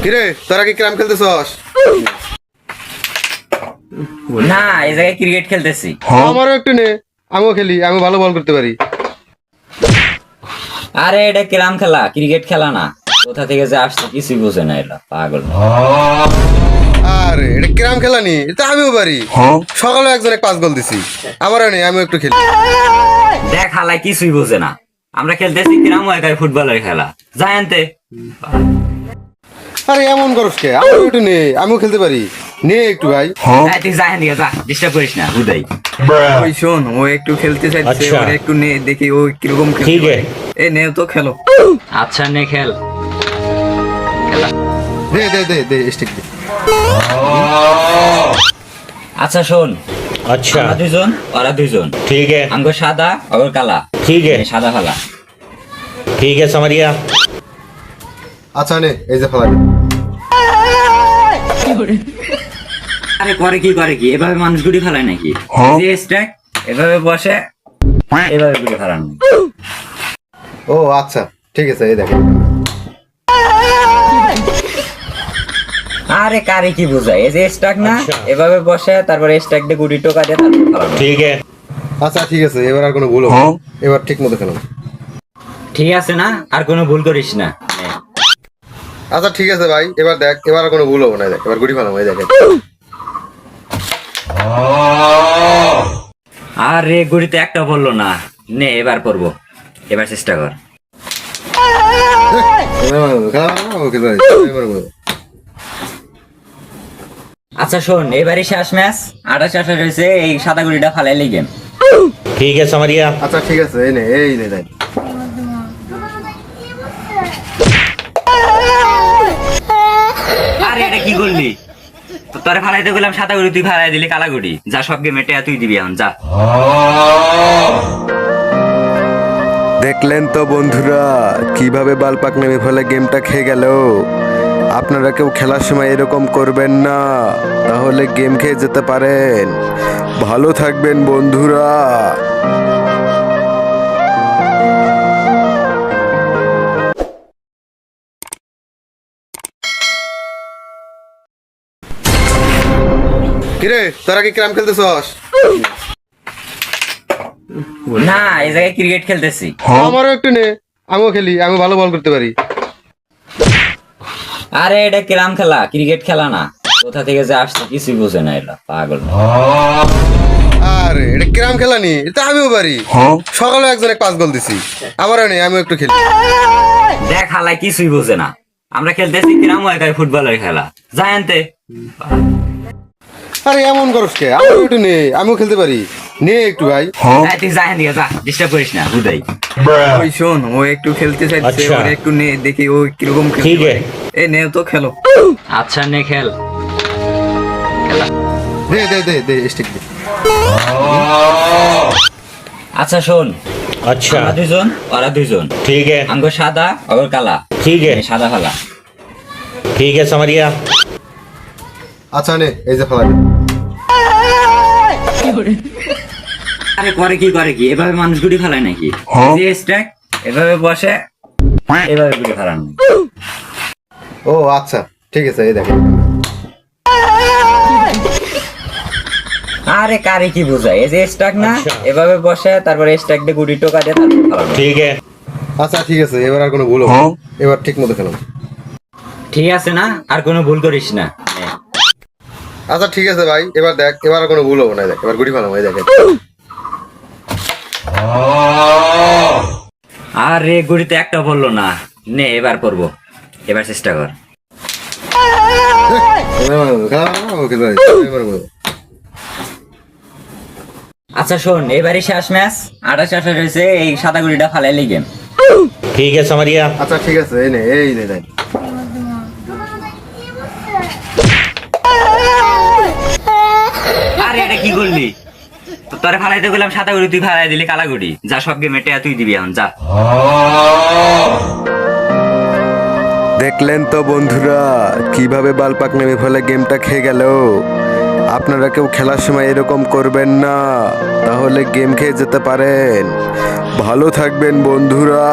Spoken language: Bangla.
কিরে তোরা কি ক্রাম খেলতেছস? না, এই জায়গায় ক্রিকেট খেলতেছি। আমারও একটু নে, আমিও খেলি, আমি ভালো বল করতে পারি। আরে এটা ক্যারাম খেলা, ক্রিকেট খেলা না। কোথা থেকে যে আসছে কিছুই বোঝে না, এটা পাগল। আরে এটা ক্রাম খেলা নি, এটা আমিও পারি। সকালে একজনে 5 গোল দিছি, আমারও নেই, আমিও একটু খেলি। দেখ হালাই কিছুই বোঝে না। আমরা খেলতেছি ক্যারাম, একাই ফুটবলের খেলা। যাই আনতে। আরে এমন করস কে? আমিও একটু নে, আমিও খেলতে পারি। নে একটু ভাই। এই তুই যাই দিকে যা, ডিস্টার্ব করিস না হুদাই। ওই শোন, ও একটু খেলতে চাইছে, আচ্ছা। ওরে একটু নে, দেখি ও কিরকম ঠিক খেলতে আছে। পারে। এই নে তো খেলো। আচ্ছা নে খেল। দে দে দে দে স্টিক দে। আচ্ছা শোন, अच्छा আমরা দুইজন, ওরা দুইজন। ठीक है আঙ্গ সাদা, অগর কালা। ठीक है সাদা ফালা। ठीक है समझ गया আচ্ছা নে, এই যে ফেলা। আরে করে কি এভাবে মানুষ গুড়ি ফেলায় নাকি? যে স্ট্রাইক এভাবে বসে, এভাবে গুড়ি ফেলানো। ও আচ্ছা ঠিক আছে, এই দেখেন। আরে কারে কি বোঝায়? এই যে স্ট্রাইক না, আচ্ছা। এভাবে বসে তারপরে স্ট্রাইক দিয়ে গুড়ি টোকা দিয়ে তারপর ফেলানো। ठीक है আচ্ছা ঠিক আছে, এবার আর কোনো ভুল হবে না। এবার ঠিক মতো খেলো। ঠিক আছে না? আর কোনো ভুল করিস না। আচ্ছা ঠিক আছে ভাই, এবার দেখ, এবার আর কোনো ভুল হবে না। দেখ এবার গুটি ফেলাম, এই দেখেন। আরে গুড়িতে একটা পড়লো না। নে এবার পড়বো, এবার চেষ্টা কর। আচ্ছা শোন, এবারই শেষ ম্যাচ। 28 হয়েছে, এই সাদা গুড়িটা ফালাইলেই গেম। ठीक है समझ गया আচ্ছা ঠিক আছে, এই নে দেখ। আরে এটা কি করলি? তো তোরে ফালাইতে গেলাম সাদা গুড়ি, তুই ফালাই দিলি কালা গুড়ি। যা সব গেমে টেয়া তুই দিবি এখন, যা। দেখলেন তো বন্ধুরা, কিভাবে বালপাক নেমে ফেলে গেমটা খেয়ে গেল। আপনারা কেউ খেলার সময় এরকম করবেন না, তাহলে গেম খেয়ে যেতে পারেন। ভালো থাকবেন বন্ধুরা। কিরে তোরা কি ক্রাম খেলতেছস? না, এই জায়গায় ক্রিকেট খেলতেছি। আমারও একটু নে, আমিও খেলি, আমি ভালো বল করতে পারি। আরে এটা ক্যারাম খেলা, ক্রিকেট খেলা না। কোথা থেকে যে আসছে কিছুই বোঝে না, এটা পাগল। আরে এটা ক্রাম খেলা নি, এটা আমিও পারি। সকালে একজনে 5 গোল দিছি, আমারও নেই, আমিও একটু খেলি। দেখ হালাই কিছুই বোঝে না। আমরা খেলতেছি ক্যারাম, একাই ফুটবলের খেলা। যাই আনতে। আরে এমন করস কে? আমিও একটু নে, আমিও খেলতে পারি। নে একটু ভাই। এই তুই যাই দিকে যা, ডিস্টার্ব করিস না হুদাই। ওই শোন, ও একটু খেলতে চাইছে, আচ্ছা। ওরে একটু নে, দেখি ও কিরকম খেলতে ठीक है পারে। এই নে তো খেলো। আচ্ছা নে খেল। দে দে দে দে স্টিক দে। আচ্ছা শোন, अच्छा আমরা দুইজন, ওরা দুইজন। ठीक है আঙ্গ সাদা, অগর কালা। ठीक है সাদা ফালা। ठीक है समझ गया আচ্ছা নে, এই যে ফেলা। আরে করে কি এভাবে মানুষ গুড়ি ফেলায় নাকি? যে স্ট্রাইক এভাবে বসে, এভাবে গুড়ি ফেলানো। ও আচ্ছা ঠিক আছে, এই দেখেন। আরে কারে কি বোঝায়? এই যে স্ট্রাইক না, আচ্ছা। এভাবে বসে তারপরে স্ট্রাইক দিয়ে গুড়ি টোকা দিয়ে তারপর ফেলানো। ठीक है আচ্ছা ঠিক আছে, এবার আর কোনো ভুল হবে না। এবার ঠিক মতো খেলো। ঠিক আছে না? আর কোনো ভুল করিস না। আচ্ছা ঠিক আছে ভাই, এবার দেখ, এবার আর কোনো ভুল হবে না। দেখ এবার গুটি ফেলাম, এই দেখেন। আরে গুড়িতে একটা পড়লো না। নে এবার পড়বো, এবার চেষ্টা কর। আচ্ছা শোন, এবারই শেষ ম্যাচ। 28 হয়েছে, এই সাদা গুড়িটা ফালাইলেই গেম। ठीक है समझ गया আচ্ছা ঠিক আছে, এই নে দেখ। আরে এটা কি করলি? তো তোরে ফালাইতে গেলাম সাদা গুড়ি, তুই ফালাই দিলি কালা গুড়ি। যা সব গেমে টেয়া তুই দিবি এখন, যা। দেখলেন তো বন্ধুরা, কিভাবে বালপাক নেমে ফেলে গেমটা খেয়ে গেল। আপনারা কেউ খেলার সময় এরকম করবেন না, তাহলে গেম খেয়ে যেতে পারেন। ভালো থাকবেন বন্ধুরা।